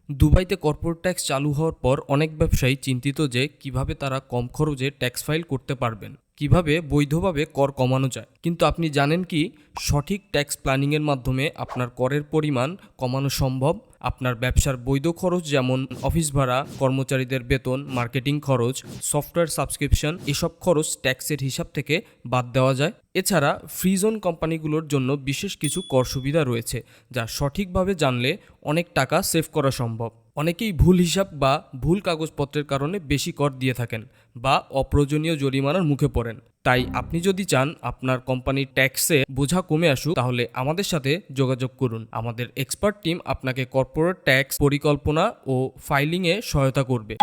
দুবাইতে corporate tax চালু হওয়ার পর অনেক ব্যবসায়ী চিন্তিত যে কিভাবে তারা কম খরচে ট্যাক্স ফাইল করতে পারবেন, কিভাবে বৈধভাবে কর কমানো যায়। কিন্তু আপনি জানেন কি, সঠিক ট্যাক্স প্ল্যানিংয়ের মাধ্যমে আপনার করের পরিমাণ কমানো সম্ভব। আপনার ব্যবসার বৈধ খরচ যেমন অফিস ভাড়া, কর্মচারীদের বেতন, মার্কেটিং খরচ, সফটওয়্যার সাবস্ক্রিপশন, এসব খরচ ট্যাক্সের হিসাব থেকে বাদ দেওয়া যায়। এছাড়া ফ্রি জোন কোম্পানিগুলোর জন্য বিশেষ কিছু কর সুবিধা রয়েছে, যা সঠিকভাবে জানলে অনেক টাকা সেভ করা সম্ভব। অনেকেই ভুল হিসাব বা ভুল কাগজপত্রের কারণে বেশি কর দিয়ে থাকেন বা অপ্রয়োজনীয় জরিমানার মুখে পড়েন। তাই আপনি যদি চান আপনার কোম্পানির ট্যাক্সে বোঝা কমে আসুক, তাহলে আমাদের সাথে যোগাযোগ করুন। আমাদের এক্সপার্ট টিম আপনাকে কর্পোরেট ট্যাক্স পরিকল্পনা ও ফাইলিংয়ে সহায়তা করবে।